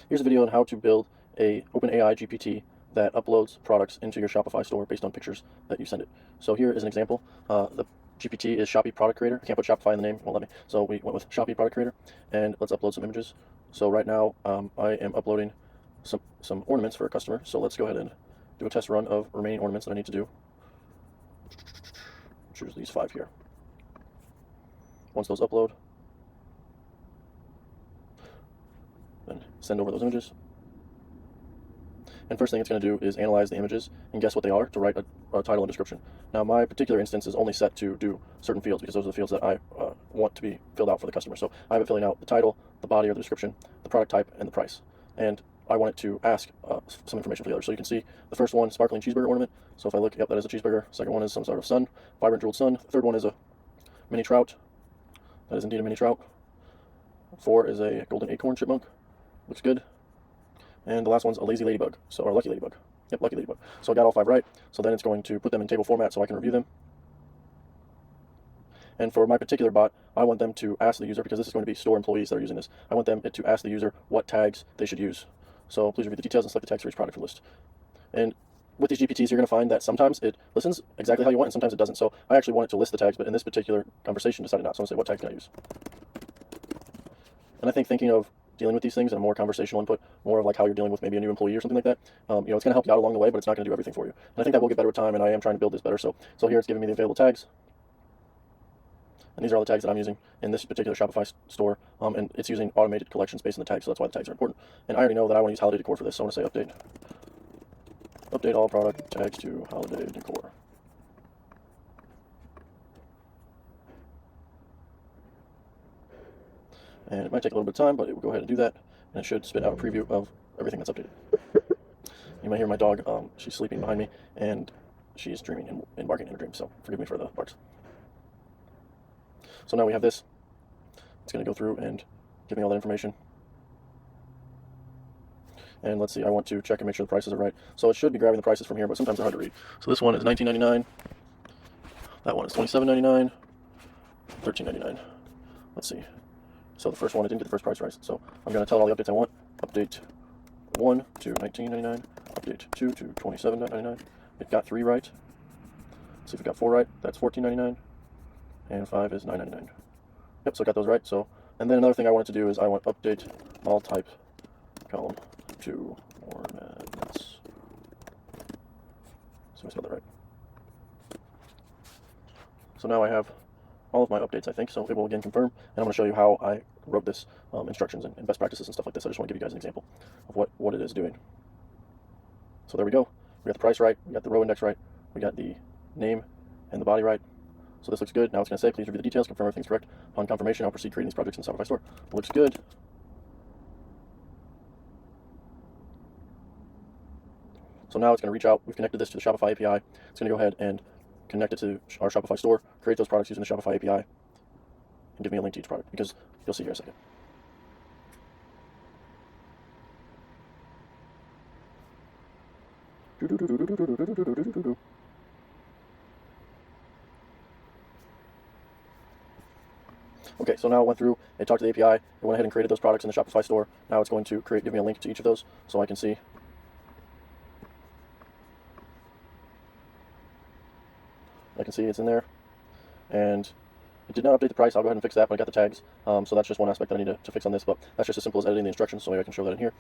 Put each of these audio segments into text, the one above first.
Here's a video on how to build a OpenAI GPT that uploads products into your Shopify store based on pictures that you send it. So here is an example. The GPT is Shopee Product Creator. I can't put Shopify in the name, won't let me. So we went with Shopee Product Creator, and let's upload some images. So right now I am uploading some ornaments for a customer. So let's go ahead and do a test run of remaining ornaments that I need to do. Choose these 5 here. Once those upload, then send over those images. And first thing it's going to do is analyze the images and guess what they are to write a title and description. Now my particular instance is only set to do certain fields because those are the fields that I want to be filled out for the customer. So I have it filling out the title, the body or the description, the product type, and the price. And I want it to ask some information for the other. So you can see the first one, sparkling cheeseburger ornament. So if I look, yep, that is a cheeseburger. Second one is some sort of sun, vibrant jeweled sun. Third one is a mini trout. That is indeed a mini trout. 4 is a golden acorn chipmunk. Looks good. And the last one's a lazy ladybug, or lucky ladybug. Yep, lucky ladybug. So I got all 5 right. So then it's going to put them in table format so I can review them. And for my particular bot, I want them to ask the user, because this is going to be store employees that are using this, I want them to ask the user what tags they should use. So please review the details and select the tags for each product list. And with these GPTs, you're going to find that sometimes it listens exactly how you want, and sometimes it doesn't. So I actually want it to list the tags, but in this particular conversation, decided not. So I'm going to say, what tags can I use? And I think thinking of dealing with these things and more conversational input, more of like how you're dealing with maybe a new employee or something like that, it's going to help you out along the way, but it's not going to do everything for you. And I think that will get better with time, and I am trying to build this better. So here it's giving me the available tags. And these are all the tags that I'm using in this particular Shopify store, and it's using automated collections based on the tags, so that's why the tags are important. And I already know that I want to use holiday decor for this, so I want to say update all product tags to holiday decor. And it might take a little bit of time, but it will go ahead and do that, and it should spit out a preview of everything that's updated. You might hear my dog, she's sleeping behind me, and she's dreaming and barking in her dreams, so forgive me for the barks. So now we have this. It's going to go through and give me all that information. And let's see, I want to check and make sure the prices are right. So it should be grabbing the prices from here, but sometimes they're hard to read. So this one is $19.99. That one is $27.99. $13.99. Let's see. So the first one, I didn't get the first price right. So I'm going to tell it all the updates I want. Update 1 to $19.99. Update 2 to $27.99. It got 3 right. Let's see if it got 4 right. That's $14.99. And 5 is $9.99. Yep, so I got those right. So, and then another thing I wanted to do is I want update all type column to ornaments. So I spelled that right. So now I have all of my updates, I think. So it will again confirm, and I'm going to show you how I wrote this, instructions and best practices and stuff like this. I just want to give you guys an example of what it is doing. So there we go. We got the price right. We got the row index right. We got the name and the body right. So this looks good. Now it's going to say, please review the details, confirm everything's correct. Upon confirmation, I'll proceed creating these projects in the Shopify store. Looks good. So now it's going to reach out. We've connected this to the Shopify API. It's going to go ahead and connect it to our Shopify store, create those products using the Shopify API, and give me a link to each product, because you'll see here in a second. Okay, so now it went through, it talked to the API, it went ahead and created those products in the Shopify store. Now it's going to give me a link to each of those so I can see. I can see it's in there, and it did not update the price. I'll go ahead and fix that, but I got the tags, so that's just one aspect that I need to fix on this, but that's just as simple as editing the instructions, so maybe I can show that in here.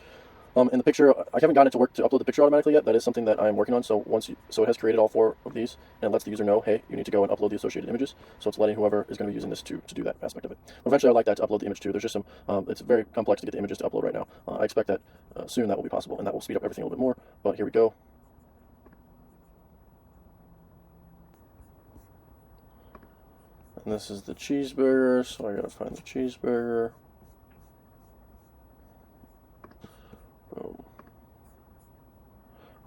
In the picture, I haven't gotten it to work to upload the picture automatically yet. That is something that I'm working on. So so it has created all 4 of these, and it lets the user know, hey, you need to go and upload the associated images. So it's letting whoever is going to be using this to do that aspect of it. But eventually, I'd like that to upload the image too. There's just some, it's very complex to get the images to upload right now. I expect that soon that will be possible, and that will speed up everything a little bit more. But here we go. And this is the cheeseburger, so I gotta find the cheeseburger. Boom.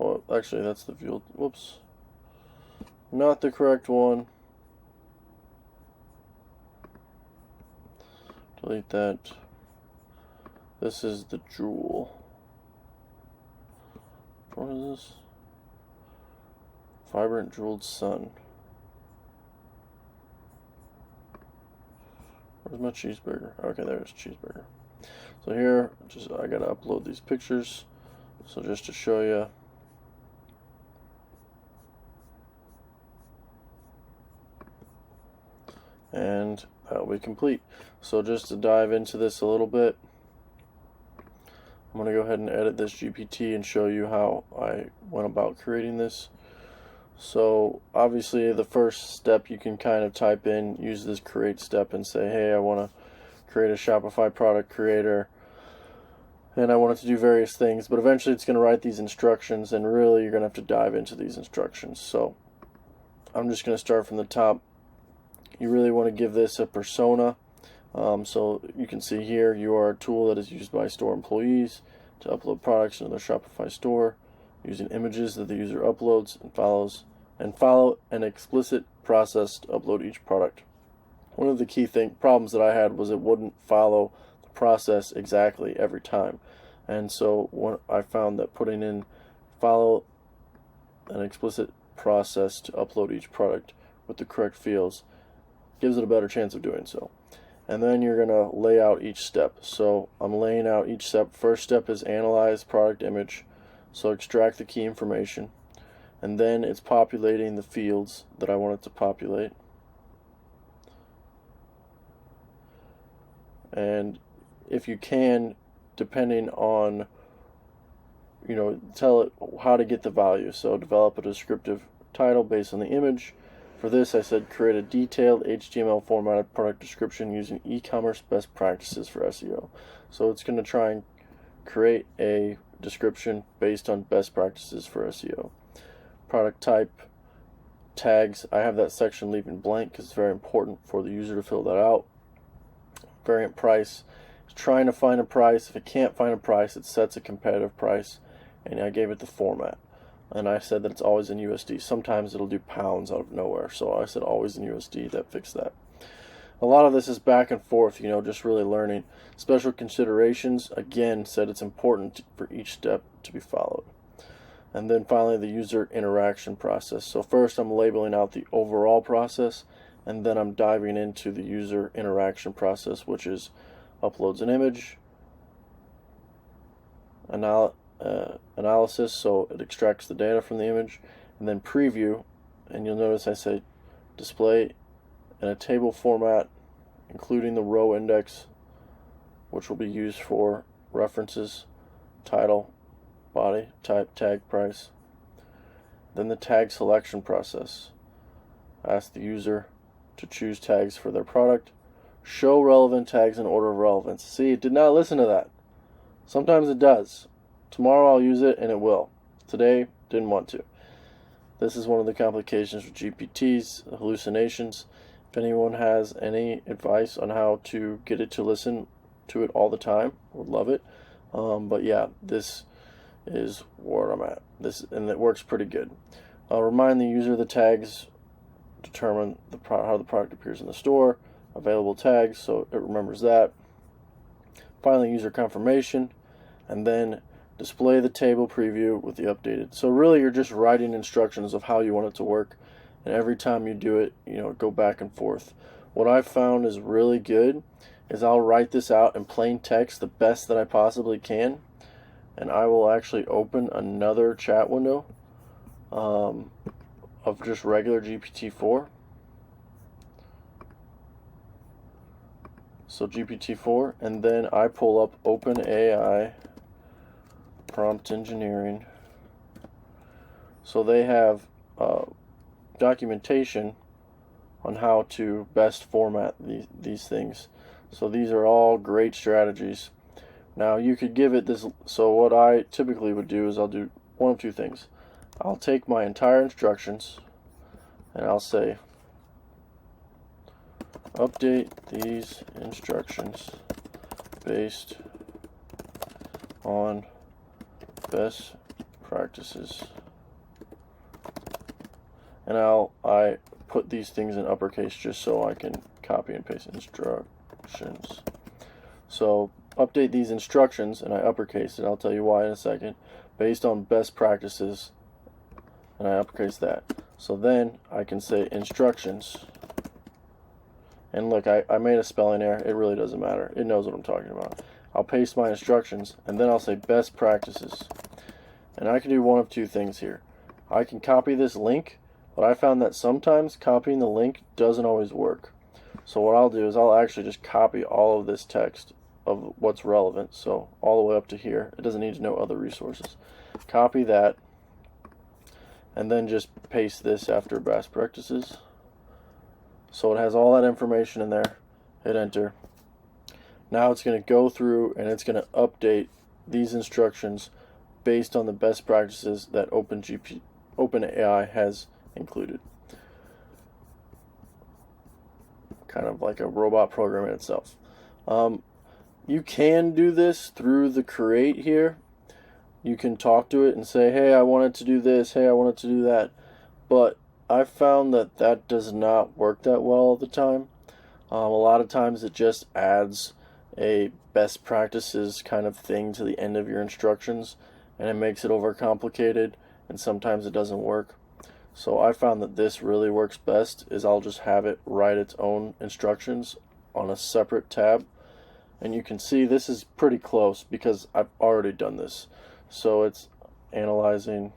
Oh, actually, that's the field. Whoops. Not the correct one. Delete that. This is the jewel. What is this? Vibrant jeweled sun. Where's my cheeseburger? Okay, there's cheeseburger. So So here, I gotta upload these pictures. So just to show you. And that'll be complete. So just to dive into this a little bit, I'm going to go ahead and edit this GPT and show you how I went about creating this. So obviously the first step, you can kind of type in, use this create step and say, hey, I want to create a Shopify product creator and I want it to do various things, but eventually it's going to write these instructions, and really you're going to have to dive into these instructions. So I'm just going to start from the top. You really want to give this a persona. So you can see here, you are a tool that is used by store employees to upload products into their Shopify store using images that the user uploads and follow an explicit process to upload each product. One of the key problems that I had was it wouldn't follow the process exactly every time, and so I found that putting in follow an explicit process to upload each product with the correct fields gives it a better chance of doing so. And then you're going to lay out each step. So I'm laying out each step. First step is analyze product image. So extract the key information. And then it's populating the fields that I want it to populate. And if you can, depending on, tell it how to get the value. So develop a descriptive title based on the image. For this, I said create a detailed HTML formatted product description using e-commerce best practices for SEO. So it's going to try and create a description based on best practices for SEO. Product type, tags, I have that section leaving blank because it's very important for the user to fill that out. Variant price, it's trying to find a price. If it can't find a price, it sets a competitive price, and I gave it the format. And I said that it's always in USD. Sometimes it'll do pounds out of nowhere. So I said always in USD. That fixed that. A lot of this is back and forth, just really learning. Special considerations, again, said it's important for each step to be followed. And then finally, the user interaction process. So first I'm labeling out the overall process, and then I'm diving into the user interaction process, which is uploads an image, analysis, so it extracts the data from the image, and then preview, and you'll notice I say display in a table format, including the row index, which will be used for references, title, body, type, tag, price. Then the tag selection process. Ask the user to choose tags for their product. Show relevant tags in order of relevance. See, it did not listen to that. Sometimes it does. Tomorrow I'll use it and it will. Today, didn't want to. This is one of the complications with GPTs, hallucinations. If anyone has any advice on how to get it to listen to it all the time, would love it. But yeah, this is where I'm at. And it works pretty good. I'll remind the user the tags determine how the product appears in the store. Available tags, so it remembers that. Finally, user confirmation, and then display the table preview with the updated. So really you're just writing instructions of how you want it to work, and every time you do it, go back and forth. What I've found is really good is I'll write this out in plain text the best that I possibly can, and I will actually open another chat window of just regular GPT-4. So GPT-4, and then I pull up OpenAI prompt engineering. So they have documentation on how to best format these things. So these are all great strategies. Now you could give it this. So what I typically would do is I'll do one of two things. I'll take my entire instructions and I'll say update these instructions based on best practices, and I put these things in uppercase just so I can copy and paste instructions. So update these instructions, and I uppercase it. I'll tell you why in a second. Based on best practices, and I uppercase that. So then I can say instructions. And look, I made a spelling error. It really doesn't matter. It knows what I'm talking about. I'll paste my instructions, and then I'll say best practices. And I can do one of two things here. I can copy this link, but I found that sometimes copying the link doesn't always work. So what I'll do is I'll actually just copy all of this text of what's relevant, so all the way up to here. It doesn't need to know other resources. Copy that, and then just paste this after best practices. So it has all that information in there. Hit enter. Now it's going to go through and it's going to update these instructions based on the best practices that OpenAI has included. Kind of like a robot program in itself. You can do this through the create here. You can talk to it and say, hey, I want it to do this, hey, I want it to do that. But I found that that does not work that well all the time. A lot of times it just adds a best practices kind of thing to the end of your instructions, and it makes it overcomplicated, and sometimes it doesn't work. So I found that this really works best is I'll just have it write its own instructions on a separate tab. And you can see this is pretty close because I've already done this. So it's analyzing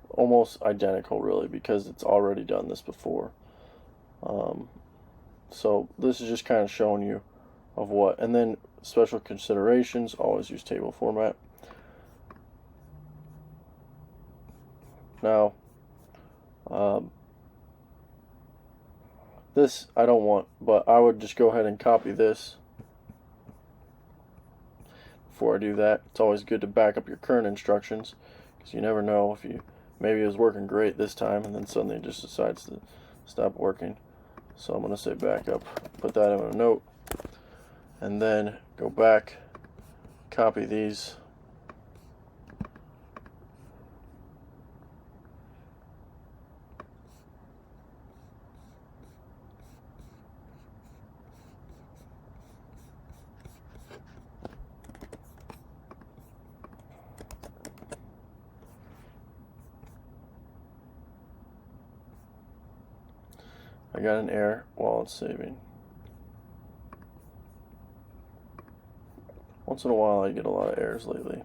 almost identical really because it's already done this before. So this is just kind of showing you of what. And then special considerations, always use table format. Now, this I don't want, but I would just go ahead and copy this. Before I do that, it's always good to back up your current instructions because you never know if maybe it was working great this time and then suddenly it just decides to stop working. So I'm going to say back up, put that in a note, and then go back, copy these. I got an error while it's saving. Once in a while I get a lot of errors lately.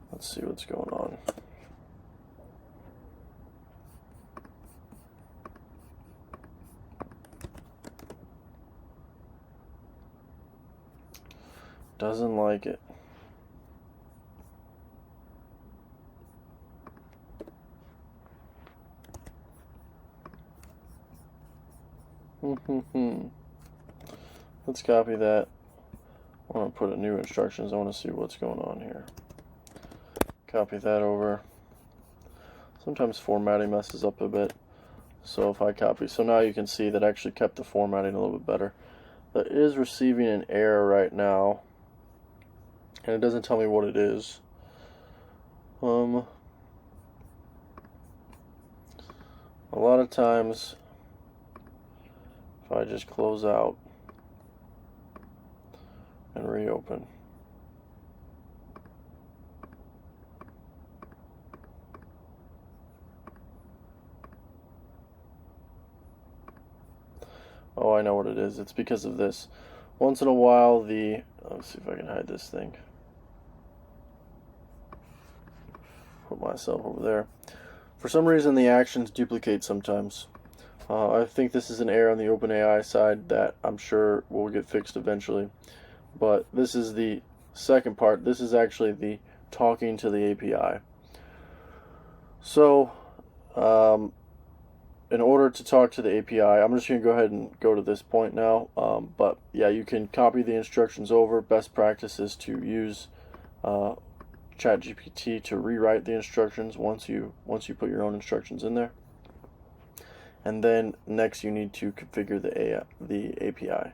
Let's see what's going on. Doesn't like it. Let's copy that. I want to put a new instructions. I want to see what's going on here. Copy that over. Sometimes formatting messes up a bit. So if I copy, so now you can see that I actually kept the formatting a little bit better. That is receiving an error right now, and it doesn't tell me what it is. A lot of times, if I just close out and reopen, oh, I know what it is. It's because of this. Once in a while, let's see if I can hide this thing. Put myself over there. For some reason, the actions duplicate sometimes. I think this is an error on the OpenAI side that I'm sure will get fixed eventually. But this is the second part. This is actually the talking to the API. So, in order to talk to the API, I'm just going to go ahead and go to this point now. But yeah, you can copy the instructions over. Best practice is to use ChatGPT to rewrite the instructions once you put your own instructions in there. And then next you need to configure the API.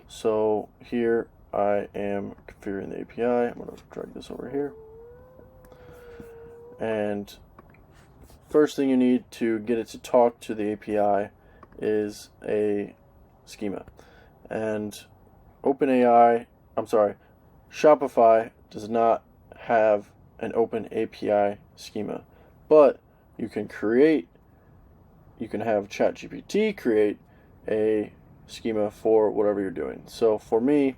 So here I am configuring the API. I'm going to drag this over here. And first thing you need to get it to talk to the API is a schema. And Shopify does not have an open API schema, but you can have ChatGPT create a schema for whatever you're doing. So for me,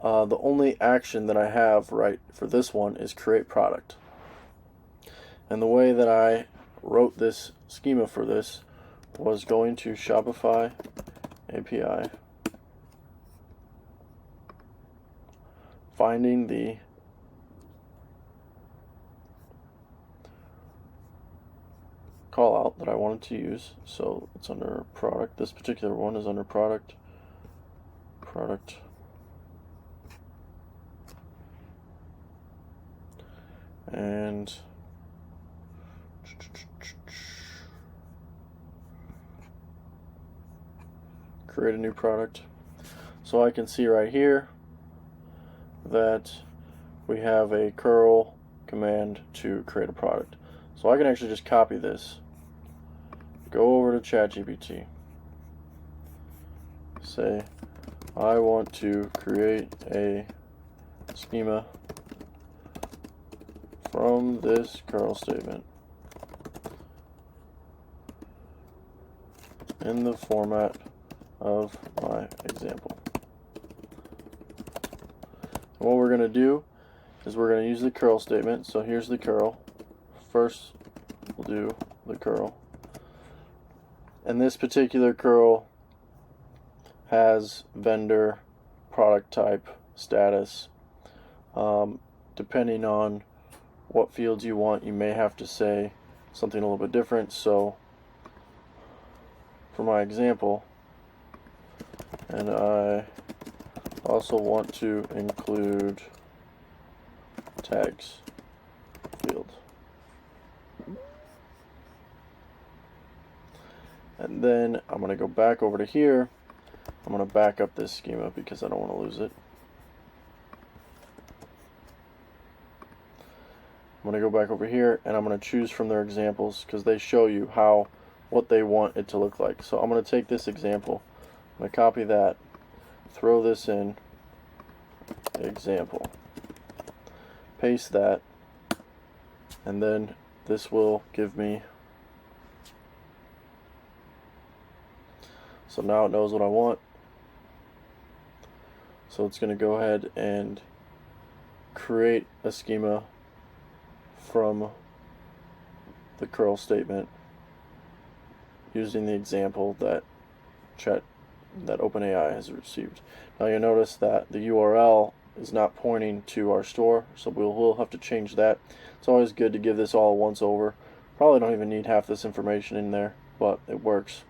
the only action that I have right for this one is create product. And the way that I wrote this schema for this was going to Shopify API, finding the call out that I wanted to use. So it's under product. This particular one is under product, and create a new product. So I can see right here that we have a curl command to create a product. So I can actually just copy this, go over to ChatGPT, say I want to create a schema from this curl statement in the format of my example. And what we're going to do is we're going to use the curl statement. So here's the curl. First, we'll do the curl. And this particular curl has vendor, product type, status. Depending on what fields you want, you may have to say something a little bit different. So for my example, and I also want to include tags field. And then I'm going to go back over to here. I'm going to back up this schema because I don't want to lose it. I'm going to go back over here and I'm going to choose from their examples because they show you what they want it to look like. So I'm going to take this example, I'm going to copy that, throw this in example, paste that, and then this will give me, so now it knows what I want. So it's going to go ahead and create a schema from the curl statement using the example that OpenAI has received. Now you'll notice that the URL is not pointing to our store, so we'll have to change that. It's always good to give this all a once over. Probably don't even need half this information in there, but it works.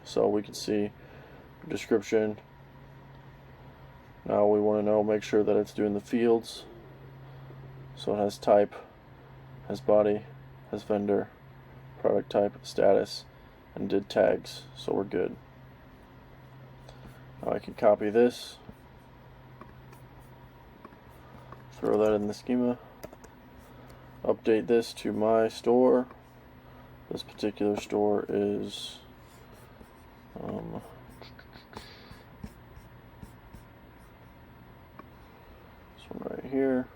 So we can see description. Now we want to make sure that it's doing the fields. So it has type, has body, has vendor, product type, status, and did tags. So we're good. Now I can copy this, throw that in the schema, update this to my store. This particular store is this one right here.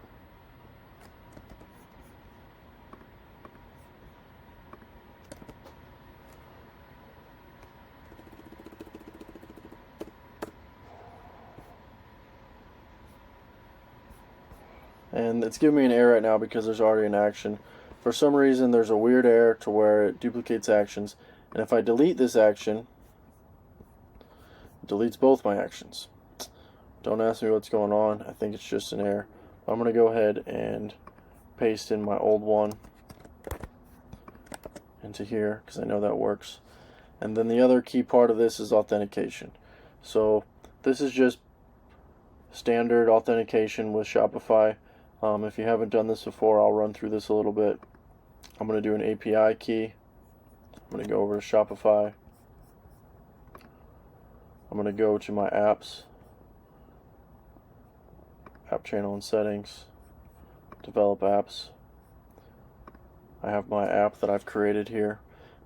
And it's giving me an error right now because there's already an action. For some reason there's a weird error to where it duplicates actions, and if I delete this action, it deletes both my actions. Don't ask me what's going on. I think it's just an error. I'm going to go ahead and paste in my old one into here because I know that works. And then the other key part of this is authentication. So this is just standard authentication with Shopify. If you haven't done this before, I'll run through this a little bit. I'm going to do an API key. I'm going to go over to Shopify. I'm going to go to my apps, app channel and settings, develop apps. I have my app that I've created here.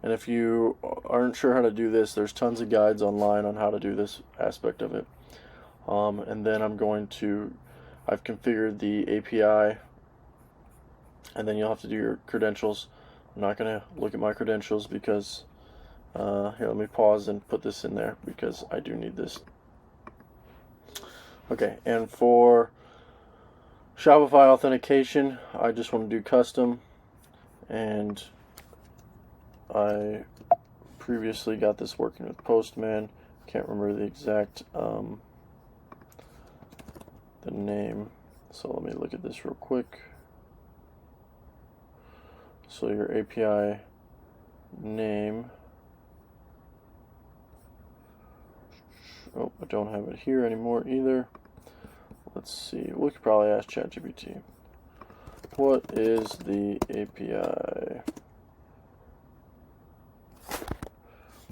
And if you aren't sure how to do this, there's tons of guides online on how to do this aspect of it. And then I've configured the API, and then you'll have to do your credentials. I'm not going to look at my credentials because Here, let me pause and put this in there because I do need this. Okay, and for Shopify authentication, I just want to do custom, and I previously got this working with Postman. Can't remember the exact the name, so let me look at this real quick. So your API name, oh, I don't have it here anymore either. Let's see, we could probably ask ChatGPT. What is the API?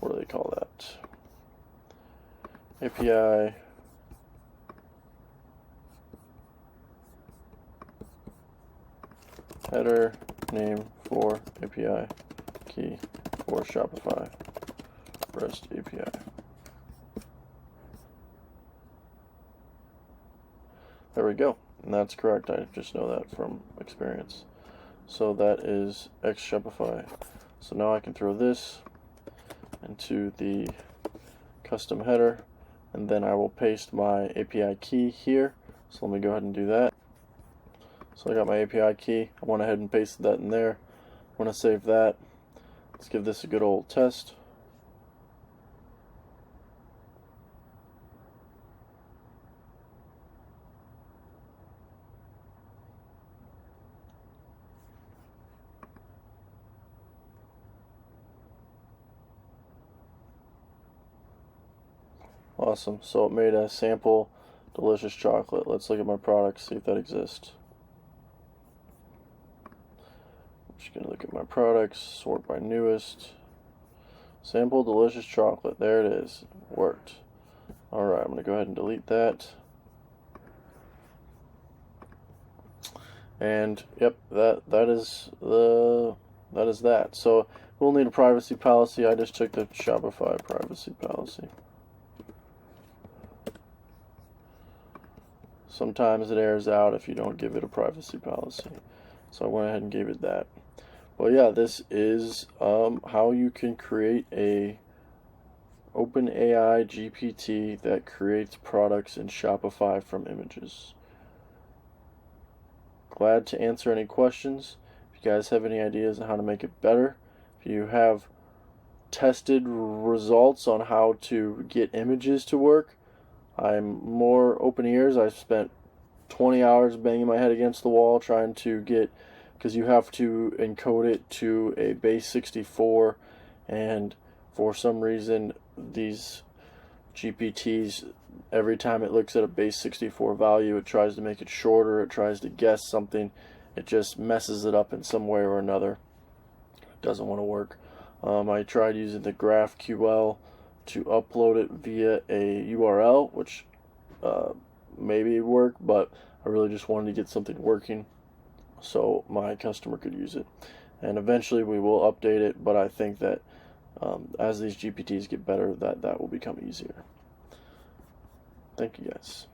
What do they call that? API header name for API key for Shopify REST API. There we go, and that's correct. I just know that from experience. So that is X Shopify. So now I can throw this into the custom header, and then I will paste my API key here. So let me go ahead and do that. So I got my API key. I went ahead and pasted that in there. I want to save that. Let's give this a good old test. Awesome. So it made a sample delicious chocolate. Let's look at my products, see if that exists. I'm just going to look at my products, sort by newest. Sample delicious chocolate. There it is. Worked. Alright, I'm going to go ahead and delete that. And yep, that is that. So we'll need a privacy policy. I just took the Shopify privacy policy. Sometimes it errors out if you don't give it a privacy policy. So I went ahead and gave it that. Well, yeah, this is how you can create a OpenAI GPT that creates products in Shopify from images. Glad to answer any questions. If you guys have any ideas on how to make it better, if you have tested results on how to get images to work, I'm more open ears. I've spent 20 hours banging my head against the wall trying to get, because you have to encode it to a base 64, and for some reason these GPTs, every time it looks at a base 64 value, it tries to make it shorter, it tries to guess something, it just messes it up in some way or another. It doesn't want to work. I tried using the GraphQL to upload it via a URL, which maybe worked, but I really just wanted to get something working so my customer could use it. And eventually we will update it, but I think that as these GPTs get better, that will become easier. Thank you guys.